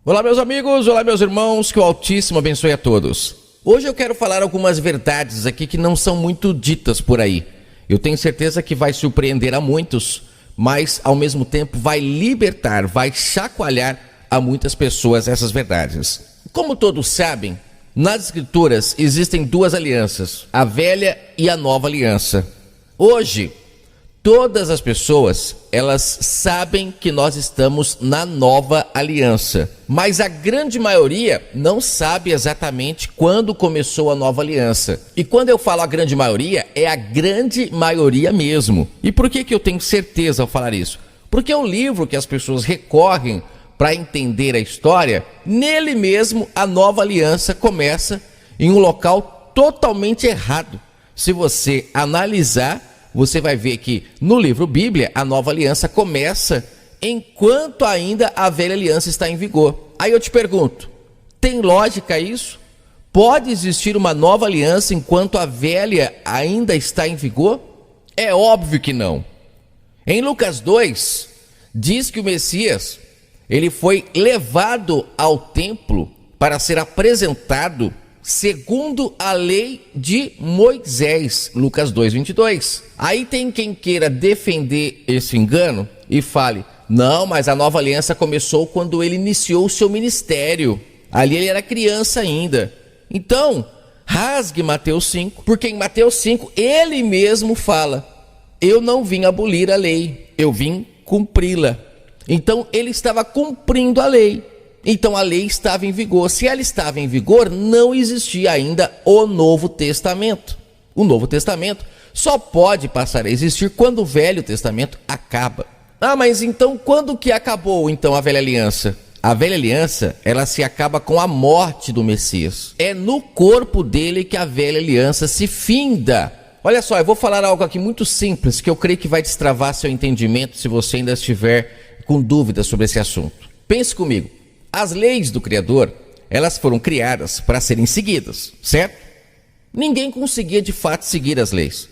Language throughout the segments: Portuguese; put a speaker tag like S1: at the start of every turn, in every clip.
S1: Olá meus amigos, olá meus irmãos, que o Altíssimo abençoe a todos. Hoje eu quero falar algumas verdades aqui que não são muito ditas por aí. Eu tenho certeza que vai surpreender a muitos, mas ao mesmo tempo vai libertar, vai chacoalhar a muitas pessoas essas verdades. Como todos sabem, nas Escrituras existem duas alianças, a velha e a nova aliança. Hoje, todas as pessoas, elas sabem que nós estamos na nova aliança, mas a grande maioria não sabe exatamente quando começou a nova aliança. E quando eu falo a grande maioria, é a grande maioria mesmo. E por que eu tenho certeza ao falar isso? Porque é um livro que as pessoas recorrem para entender a história. Nele mesmo, a nova aliança começa em um local totalmente errado. Se você analisar, você vai ver que no livro Bíblia, a nova aliança começa enquanto ainda a velha aliança está em vigor. Aí eu te pergunto, tem lógica isso? Pode existir uma nova aliança enquanto a velha ainda está em vigor? É óbvio que não. Em Lucas 2, diz que o Messias, ele foi levado ao templo para ser apresentado segundo a lei de Moisés, Lucas 2:22. Aí tem quem queira defender esse engano e fale, não, mas a nova aliança começou quando ele iniciou o seu ministério. Ali ele era criança ainda. Então, rasgue Mateus 5, porque em Mateus 5 ele mesmo fala, eu não vim abolir a lei, eu vim cumpri-la. Então ele estava cumprindo a lei. Então a lei estava em vigor. Se ela estava em vigor, não existia ainda o Novo Testamento. O Novo Testamento só pode passar a existir quando o Velho Testamento acaba. Ah, mas então quando que acabou então a Velha Aliança? A Velha Aliança, ela se acaba com a morte do Messias. É no corpo dele que a Velha Aliança se finda. Olha só, eu vou falar algo aqui muito simples, que eu creio que vai destravar seu entendimento se você ainda estiver com dúvidas sobre esse assunto. Pense comigo. As leis do Criador, elas foram criadas para serem seguidas, certo? Ninguém conseguia de fato seguir as leis.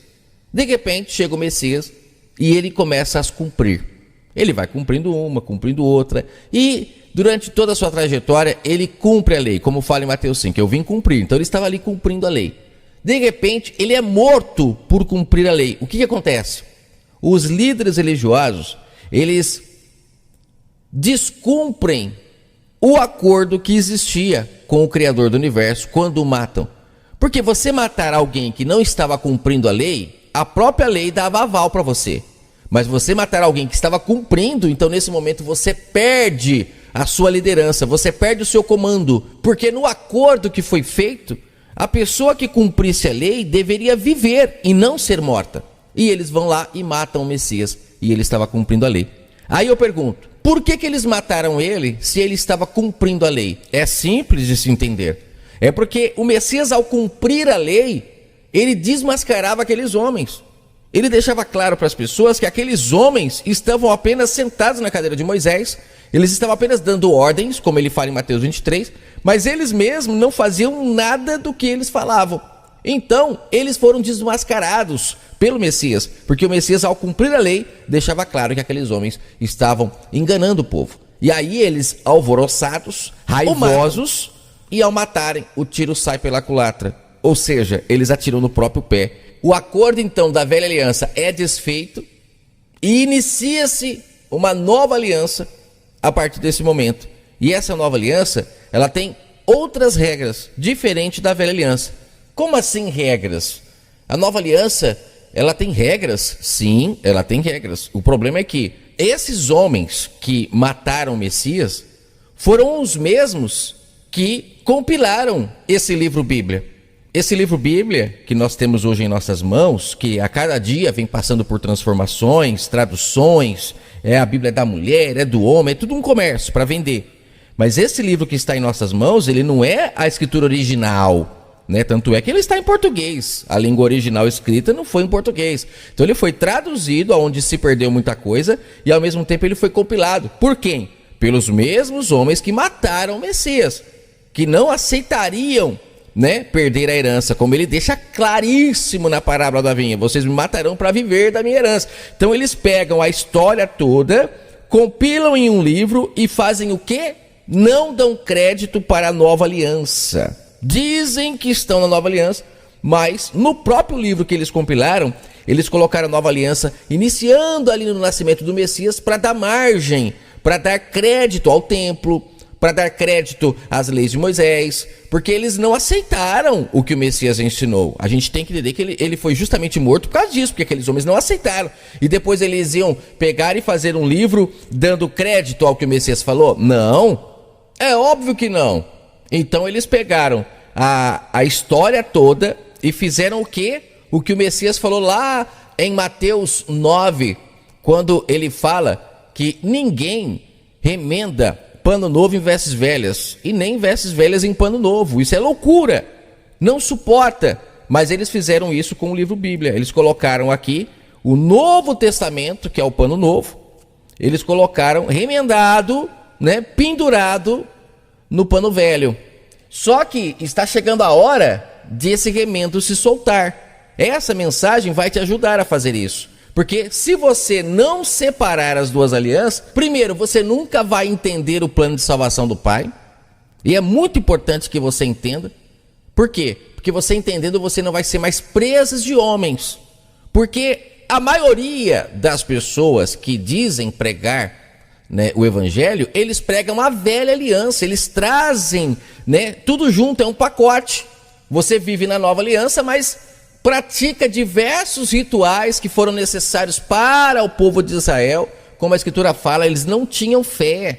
S1: De repente chega o Messias e ele começa a as cumprir. Ele vai cumprindo uma, cumprindo outra e durante toda a sua trajetória ele cumpre a lei, como fala em Mateus 5, eu vim cumprir. Então ele estava ali cumprindo a lei. De repente ele é morto por cumprir a lei. O que acontece? Os líderes religiosos, eles descumprem o acordo que existia com o Criador do Universo quando o matam. Porque você matar alguém que não estava cumprindo a lei, a própria lei dava aval para você. Mas você matar alguém que estava cumprindo, então nesse momento você perde a sua liderança, você perde o seu comando. Porque no acordo que foi feito, a pessoa que cumprisse a lei deveria viver e não ser morta. E eles vão lá e matam o Messias, e ele estava cumprindo a lei. Aí eu pergunto, por que eles mataram ele se ele estava cumprindo a lei? É simples de se entender. É porque o Messias, ao cumprir a lei, ele desmascarava aqueles homens. Ele deixava claro para as pessoas que aqueles homens estavam apenas sentados na cadeira de Moisés, eles estavam apenas dando ordens, como ele fala em Mateus 23, mas eles mesmos não faziam nada do que eles falavam. Então, eles foram desmascarados pelo Messias, porque o Messias, ao cumprir a lei, deixava claro que aqueles homens estavam enganando o povo. E aí eles, alvoroçados, raivosos, e ao matarem, o tiro sai pela culatra. Ou seja, eles atiram no próprio pé. O acordo, então, da velha aliança é desfeito e inicia-se uma nova aliança a partir desse momento. E essa nova aliança, ela tem outras regras, diferente da velha aliança. Como assim regras? A nova aliança, ela tem regras? Sim, ela tem regras. O problema é que esses homens que mataram o Messias foram os mesmos que compilaram esse livro Bíblia. Esse livro Bíblia que nós temos hoje em nossas mãos, que a cada dia vem passando por transformações, traduções, é a Bíblia da mulher, é do homem, é tudo um comércio para vender. Mas esse livro que está em nossas mãos, ele não é a escritura original, né? Tanto é que ele está em português. A língua original escrita não foi em português. Então ele foi traduzido aonde se perdeu muita coisa e ao mesmo tempo ele foi compilado. Por quem? Pelos mesmos homens que mataram o Messias, que não aceitariam, né, perder a herança, como ele deixa claríssimo na parábola da vinha. Vocês me matarão para viver da minha herança. Então eles pegam a história toda, compilam em um livro e fazem o quê? não dão crédito para a nova aliança. Dizem que estão na nova aliança, mas no próprio livro que eles compilaram, eles colocaram a nova aliança iniciando ali no nascimento do Messias para dar margem, para dar crédito ao templo, para dar crédito às leis de Moisés, porque eles não aceitaram o que o Messias ensinou. A gente tem que entender que ele foi justamente morto por causa disso, porque aqueles homens não aceitaram. E depois eles iam pegar e fazer um livro dando crédito ao que o Messias falou? Não, é óbvio que não. Então eles pegaram a história toda e fizeram o quê? O que o Messias falou lá em Mateus 9, quando ele fala que ninguém remenda pano novo em vestes velhas, e nem vestes velhas em pano novo. Isso é loucura, não suporta. Mas eles fizeram isso com o livro Bíblia. Eles colocaram aqui o Novo Testamento, que é o pano novo, eles colocaram remendado, pendurado no pano velho. Só que está chegando a hora desse remendo se soltar. Essa mensagem vai te ajudar a fazer isso. Porque se você não separar as duas alianças, primeiro, você nunca vai entender o plano de salvação do Pai. E é muito importante que você entenda. Por quê? Porque você entendendo, você não vai ser mais presas de homens. Porque a maioria das pessoas que dizem pregar o evangelho, eles pregam a velha aliança. Eles trazem tudo junto, é um pacote. Você vive na nova aliança, mas pratica diversos rituais que foram necessários para o povo de Israel. Como a Escritura fala, eles não tinham fé.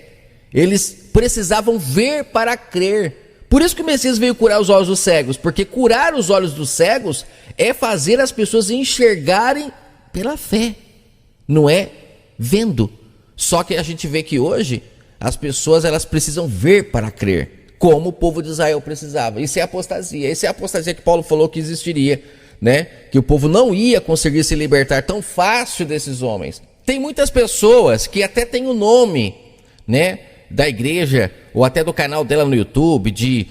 S1: Eles precisavam ver para crer. Por isso que o Messias veio curar os olhos dos cegos. Porque curar os olhos dos cegos é fazer as pessoas enxergarem pela fé. Não é vendo. Só que a gente vê que hoje as pessoas elas precisam ver para crer. Como o povo de Israel precisava. Isso é apostasia. Isso é a apostasia que Paulo falou que existiria. Que o povo não ia conseguir se libertar tão fácil desses homens. Tem muitas pessoas que até têm o nome, da igreja, ou até do canal dela no YouTube, de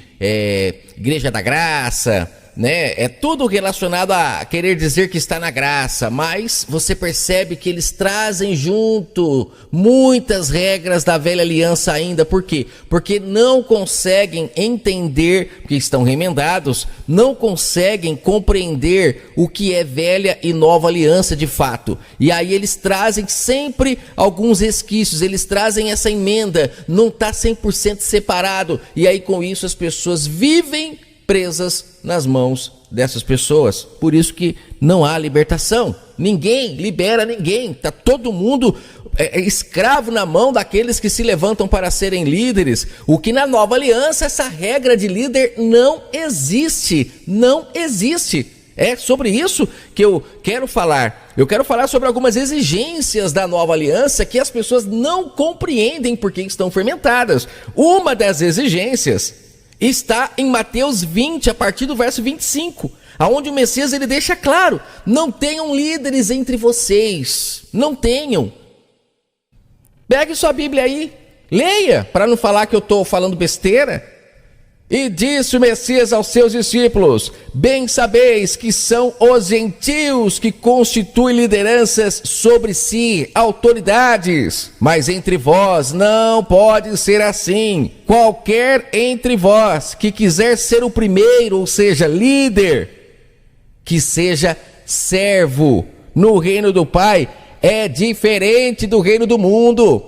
S1: Igreja da Graça, é tudo relacionado a querer dizer que está na graça, mas você percebe que eles trazem junto muitas regras da velha aliança ainda. Por quê? Porque não conseguem entender, porque estão remendados, não conseguem compreender o que é velha e nova aliança de fato. E aí eles trazem sempre alguns resquícios, eles trazem essa emenda, não está 100% separado, e aí com isso as pessoas vivem presas nas mãos dessas pessoas. Por isso que não há libertação. Ninguém libera ninguém. Está todo mundo escravo na mão daqueles que se levantam para serem líderes. O que na nova aliança, essa regra de líder não existe. Não existe. É sobre isso que eu quero falar. Eu quero falar sobre algumas exigências da nova aliança que as pessoas não compreendem porque estão fermentadas. Uma das exigências está em Mateus 20, a partir do verso 25, aonde o Messias ele deixa claro: não tenham líderes entre vocês, não tenham. Pegue sua Bíblia aí, leia, para não falar que eu estou falando besteira. E disse o Messias aos seus discípulos: bem sabeis que são os gentios que constituem lideranças sobre si, autoridades. Mas entre vós não pode ser assim. Qualquer entre vós que quiser ser o primeiro, ou seja, líder, que seja servo. No reino do Pai é diferente do reino do mundo.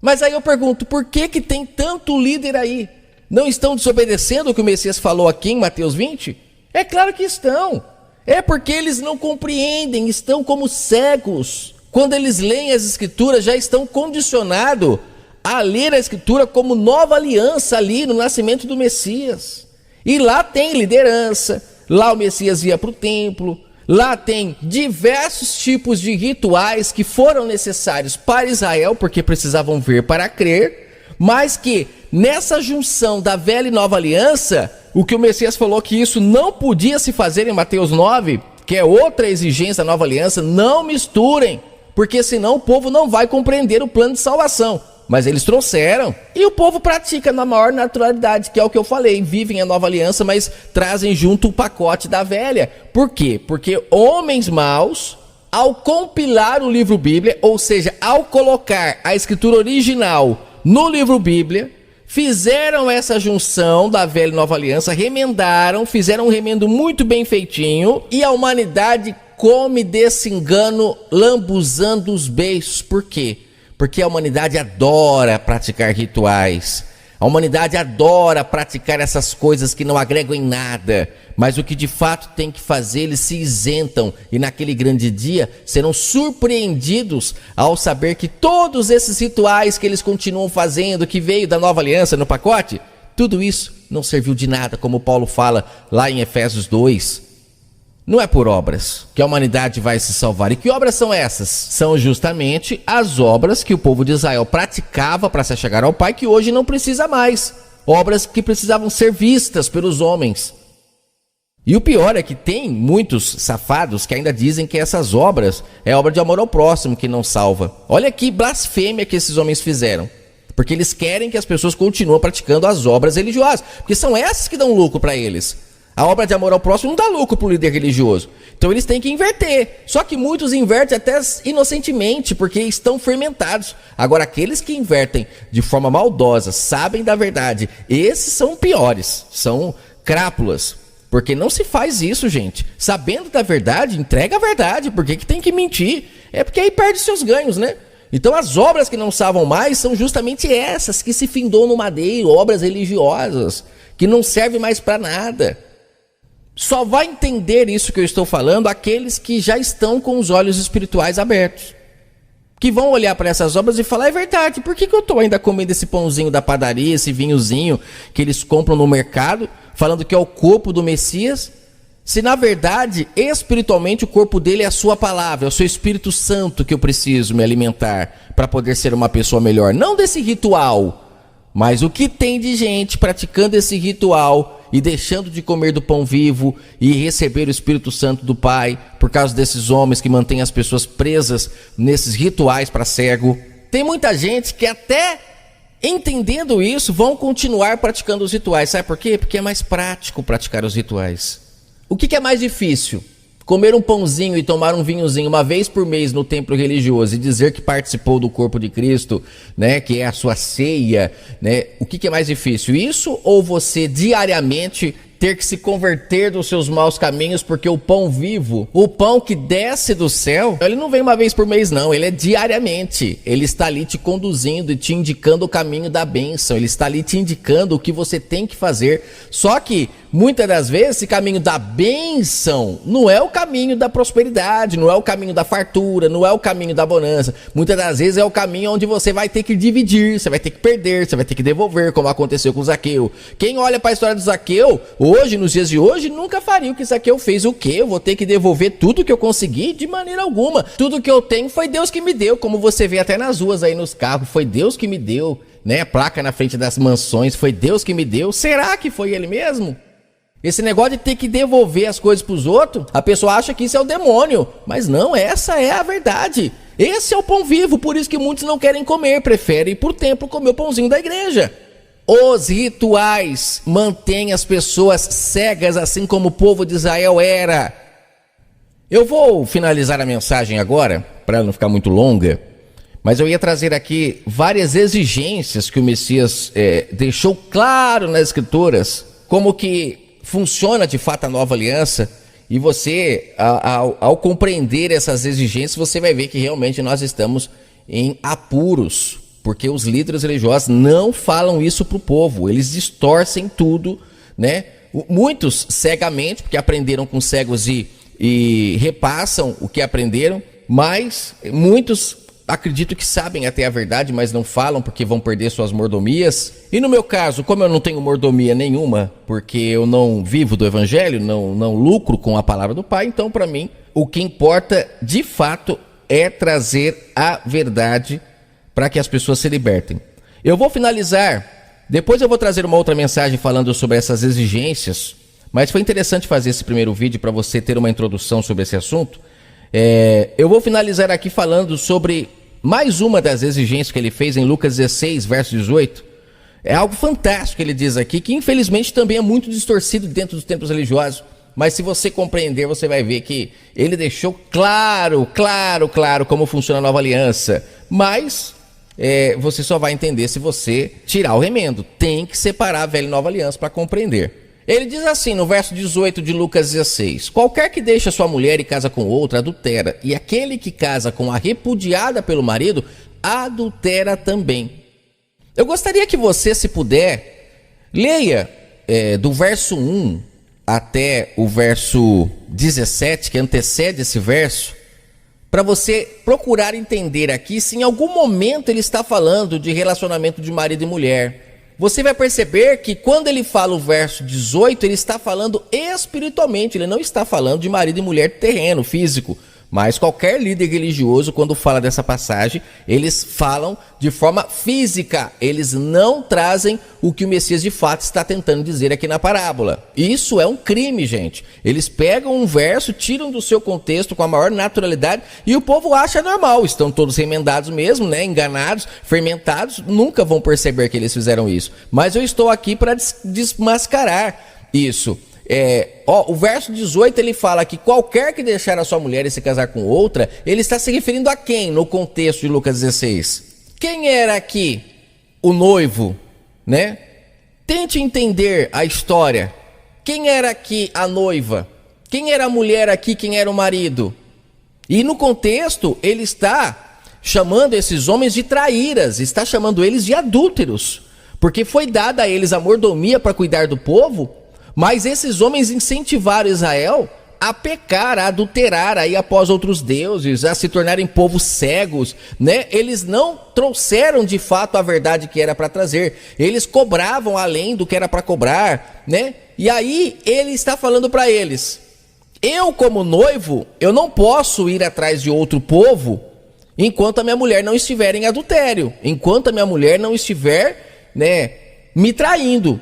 S1: Mas aí eu pergunto, por que tem tanto líder aí? Não estão desobedecendo o que o Messias falou aqui em Mateus 20? É claro que estão. É porque eles não compreendem, estão como cegos. Quando eles leem as Escrituras, já estão condicionados a ler a Escritura como nova aliança ali no nascimento do Messias. E lá tem liderança, lá o Messias ia para o templo, lá tem diversos tipos de rituais que foram necessários para Israel, porque precisavam ver para crer, mas que nessa junção da velha e nova aliança, o que o Messias falou que isso não podia se fazer em Mateus 9, que é outra exigência da nova aliança, não misturem, porque senão o povo não vai compreender o plano de salvação. Mas eles trouxeram, e o povo pratica na maior naturalidade, que é o que eu falei, vivem a nova aliança, mas trazem junto o pacote da velha. Por quê? Porque homens maus, ao compilar o livro Bíblia, ou seja, ao colocar a escritura original no livro Bíblia, fizeram essa junção da velha e nova aliança, remendaram, fizeram um remendo muito bem feitinho, e a humanidade come desse engano lambuzando os beiços. Por quê? Porque a humanidade adora praticar rituais. A humanidade adora praticar essas coisas que não agregam em nada, mas o que de fato tem que fazer, eles se isentam, e naquele grande dia serão surpreendidos ao saber que todos esses rituais que eles continuam fazendo, que veio da nova aliança no pacote, tudo isso não serviu de nada, como Paulo fala lá em Efésios 2. Não é por obras que a humanidade vai se salvar. E que obras são essas? São justamente as obras que o povo de Israel praticava para se chegar ao Pai, que hoje não precisa mais. Obras que precisavam ser vistas pelos homens. E o pior é que tem muitos safados que ainda dizem que essas obras é obra de amor ao próximo que não salva. Olha que blasfêmia que esses homens fizeram. Porque eles querem que as pessoas continuem praticando as obras religiosas. Porque são essas que dão lucro para eles. A obra de amor ao próximo não dá lucro para o líder religioso. Então eles têm que inverter. Só que muitos invertem até inocentemente, porque estão fermentados. Agora, aqueles que invertem de forma maldosa, sabem da verdade, esses são piores, são crápulas. Porque não se faz isso, gente. Sabendo da verdade, entrega a verdade. Por que tem que mentir? É porque aí perde seus ganhos, né? Então as obras que não salvam mais são justamente essas que se findou no madeiro, obras religiosas, que não servem mais para nada. Só vai entender isso que eu estou falando aqueles que já estão com os olhos espirituais abertos. Que vão olhar para essas obras e falar, é verdade, por que eu estou ainda comendo esse pãozinho da padaria, esse vinhozinho que eles compram no mercado, falando que é o corpo do Messias, se na verdade, espiritualmente, o corpo dele é a sua palavra, é o seu Espírito Santo que eu preciso me alimentar para poder ser uma pessoa melhor. Não desse ritual, mas o que tem de gente praticando esse ritual e deixando de comer do pão vivo e receber o Espírito Santo do Pai, por causa desses homens que mantêm as pessoas presas nesses rituais para cego. Tem muita gente que até entendendo isso, vão continuar praticando os rituais. Sabe por quê? Porque é mais prático praticar os rituais. O que é mais difícil? Comer um pãozinho e tomar um vinhozinho uma vez por mês no templo religioso e dizer que participou do corpo de Cristo, né, que é a sua ceia, né? O que é mais difícil? Isso ou você diariamente ter que se converter dos seus maus caminhos, porque o pão vivo, o pão que desce do céu, ele não vem uma vez por mês não, ele é diariamente. Ele está ali te conduzindo e te indicando o caminho da bênção, ele está ali te indicando o que você tem que fazer. Só que muitas das vezes esse caminho da bênção não é o caminho da prosperidade, não é o caminho da fartura, não é o caminho da bonança. Muitas das vezes é o caminho onde você vai ter que dividir, você vai ter que perder, você vai ter que devolver, como aconteceu com Zaqueu. Quem olha para a história de Zaqueu, hoje, nos dias de hoje, nunca faria o que Zaqueu fez. O quê? Eu vou ter que devolver tudo que eu consegui? De maneira alguma. Tudo que eu tenho foi Deus que me deu, como você vê até nas ruas aí nos carros, foi Deus que me deu, né? Placa na frente das mansões, foi Deus que me deu. Será que foi ele mesmo? Esse negócio de ter que devolver as coisas para os outros, a pessoa acha que isso é o demônio, mas não, essa é a verdade. Esse é o pão vivo, por isso que muitos não querem comer, preferem ir para o templo comer o pãozinho da igreja. Os rituais mantêm as pessoas cegas, assim como o povo de Israel era. Eu vou finalizar a mensagem agora, para ela não ficar muito longa, mas eu ia trazer aqui várias exigências que o Messias deixou claro nas Escrituras, como que funciona de fato a nova aliança, e você, ao compreender essas exigências, você vai ver que realmente nós estamos em apuros, porque os líderes religiosos não falam isso para o povo, eles distorcem tudo, né? Muitos cegamente, porque aprenderam com cegos e repassam o que aprenderam, mas muitos acredito que sabem até a verdade, mas não falam porque vão perder suas mordomias. E no meu caso, como eu não tenho mordomia nenhuma, porque eu não vivo do evangelho, não lucro com a palavra do Pai, então para mim o que importa de fato é trazer a verdade para que as pessoas se libertem. Eu vou finalizar, depois eu vou trazer uma outra mensagem falando sobre essas exigências, mas foi interessante fazer esse primeiro vídeo para você ter uma introdução sobre esse assunto. Eu vou finalizar aqui falando sobre mais uma das exigências que ele fez em Lucas 16, verso 18. É algo fantástico que ele diz aqui, que infelizmente também é muito distorcido dentro dos templos religiosos. Mas se você compreender, você vai ver que ele deixou claro como funciona a nova aliança. Mas você só vai entender se você tirar o remendo. Tem que separar a velha e nova aliança para compreender. Ele diz assim no verso 18 de Lucas 16: qualquer que deixa sua mulher e casa com outra, adultera, e aquele que casa com a repudiada pelo marido, adultera também. Eu gostaria que você, se puder, leia do verso 1 até o verso 17, que antecede esse verso, para você procurar entender aqui se em algum momento ele está falando de relacionamento de marido e mulher. Você vai perceber que quando ele fala o verso 18, ele está falando espiritualmente, ele não está falando de marido e mulher terreno, físico. Mas qualquer líder religioso, quando fala dessa passagem, eles falam de forma física. Eles não trazem o que o Messias de fato está tentando dizer aqui na parábola. Isso é um crime, gente. Eles pegam um verso, tiram do seu contexto com a maior naturalidade e o povo acha normal. Estão todos remendados mesmo, né? Enganados, fermentados. Nunca vão perceber que eles fizeram isso. Mas eu estou aqui para desmascarar isso. O verso 18 ele fala que qualquer que deixar a sua mulher e se casar com outra, ele está se referindo a quem no contexto de Lucas 16? Quem era aqui o noivo, né? Tente entender a história. Quem era aqui a noiva? Quem era a mulher aqui? Quem era o marido? E no contexto ele está chamando esses homens de traíras, está chamando eles de adúlteros, porque foi dada a eles a mordomia para cuidar do povo. Mas esses homens incentivaram Israel a pecar, a adulterar aí após outros deuses, a se tornarem povos cegos, né? Eles não trouxeram de fato a verdade que era para trazer. Eles cobravam além do que era para cobrar, né? E aí ele está falando para eles: eu como noivo, eu não posso ir atrás de outro povo enquanto a minha mulher não estiver em adultério, enquanto a minha mulher não estiver, né, me traindo.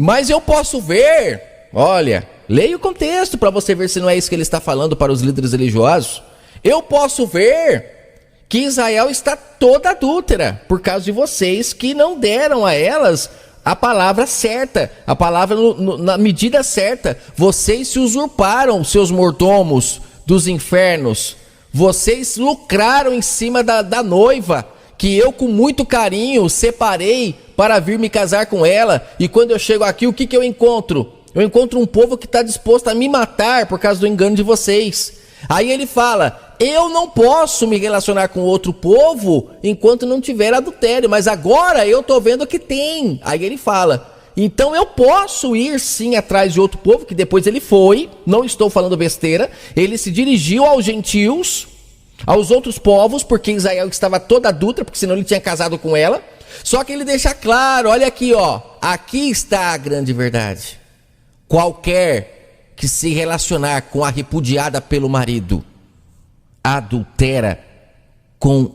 S1: Mas eu posso ver, olha, leia o contexto para você ver se não é isso que ele está falando para os líderes religiosos. Eu posso ver que Israel está toda adúltera por causa de vocês que não deram a elas a palavra certa, a palavra na medida certa. Vocês se usurparam, seus mordomos dos infernos. Vocês lucraram em cima da noiva, que eu com muito carinho separei para vir me casar com ela. E quando eu chego aqui, o que eu encontro? Eu encontro um povo que está disposto a me matar por causa do engano de vocês. Aí ele fala: eu não posso me relacionar com outro povo enquanto não tiver adultério, mas agora eu estou vendo que tem. Aí ele fala: então eu posso ir sim atrás de outro povo, que depois ele foi, não estou falando besteira, ele se dirigiu aos gentios, aos outros povos, porque Israel estava toda adulta, porque senão ele tinha casado com ela. Só que ele deixa claro, olha aqui, ó, aqui está a grande verdade. Qualquer que se relacionar com a repudiada pelo marido, adultera com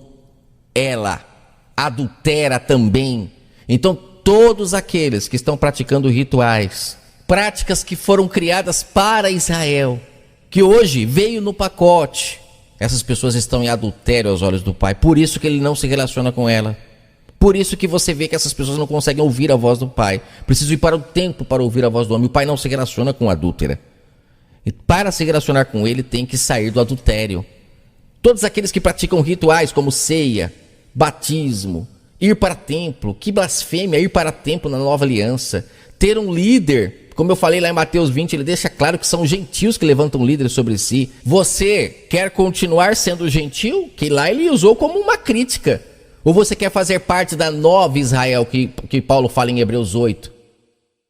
S1: ela, adultera também. Então todos aqueles que estão praticando rituais, práticas que foram criadas para Israel, que hoje veio no pacote, essas pessoas estão em adultério aos olhos do Pai. Por isso que ele não se relaciona com ela. Por isso que você vê que essas pessoas não conseguem ouvir a voz do Pai. Precisam ir para o templo para ouvir a voz do homem. O Pai não se relaciona com a adúltera. E para se relacionar com ele, tem que sair do adultério. Todos aqueles que praticam rituais como ceia, batismo, ir para templo, que blasfêmia ir para templo na nova aliança. Ter um líder, como eu falei lá em Mateus 20, ele deixa claro que são os gentios que levantam líderes sobre si. Você quer continuar sendo gentil? Que lá ele usou como uma crítica. Ou você quer fazer parte da nova Israel que Paulo fala em Hebreus 8?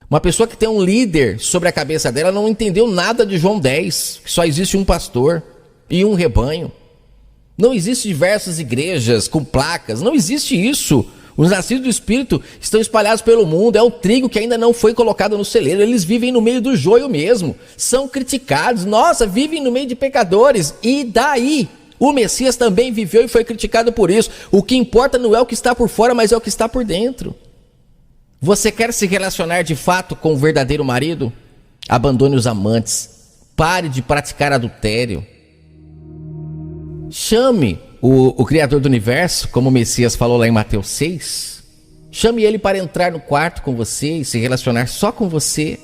S1: Uma pessoa que tem um líder sobre a cabeça dela não entendeu nada de João 10, que só existe um pastor e um rebanho. Não existe diversas igrejas com placas, não existe isso. Os nascidos do Espírito estão espalhados pelo mundo, é o trigo que ainda não foi colocado no celeiro, eles vivem no meio do joio mesmo, são criticados, nossa, vivem no meio de pecadores, e daí? O Messias também viveu e foi criticado por isso. O que importa não é o que está por fora, mas é o que está por dentro. Você quer se relacionar de fato com o verdadeiro marido? Abandone os amantes, pare de praticar adultério. Chame o Criador do Universo, como o Messias falou lá em Mateus 6. Chame ele para entrar no quarto com você e se relacionar só com você.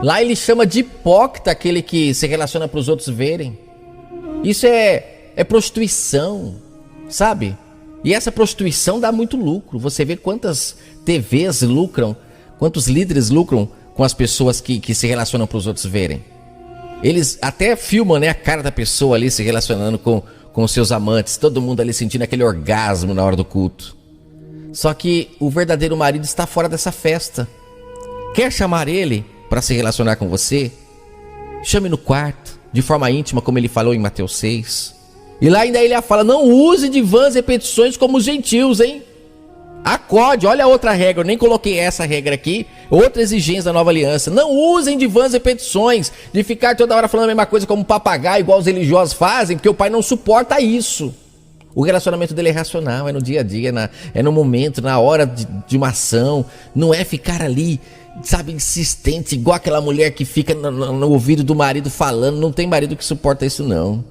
S1: Lá ele chama de hipócrita aquele que se relaciona para os outros verem. Isso é prostituição. sabe? E essa prostituição dá muito lucro. Você vê quantas TVs lucram, quantos líderes lucram com as pessoas que se relacionam para os outros verem. Eles até filmam, né, a cara da pessoa ali se relacionando com seus amantes, todo mundo ali sentindo aquele orgasmo na hora do culto. Só que o verdadeiro marido está fora dessa festa. Quer chamar ele para se relacionar com você? Chame no quarto, de forma íntima, como ele falou em Mateus 6. E lá ainda ele fala, não use de vãs repetições como os gentios, hein? Acorde, olha a outra regra, eu nem coloquei essa regra aqui, outra exigência da nova aliança. Não usem de vãs repetições, de ficar toda hora falando a mesma coisa como papagaio, igual os religiosos fazem, porque o pai não suporta isso. O relacionamento dele é racional, é no dia a dia, é no momento, na hora de uma ação. Não é ficar ali, sabe, insistente, igual aquela mulher que fica no ouvido do marido falando. Não tem marido que suporta isso, não.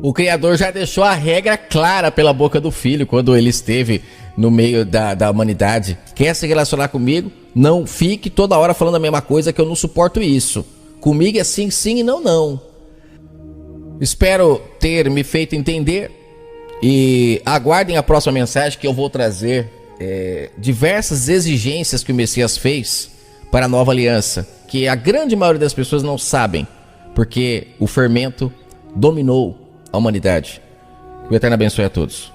S1: O Criador já deixou a regra clara pela boca do Filho, quando ele esteve no meio da humanidade. Quer se relacionar comigo? Não fique toda hora falando a mesma coisa, que eu não suporto isso. Comigo é sim, sim e não, não. Espero ter me feito entender. E aguardem a próxima mensagem, que eu vou trazer diversas exigências que o Messias fez para a nova aliança, que a grande maioria das pessoas não sabem, porque o fermento dominou a humanidade. Que o Eterno abençoe a todos.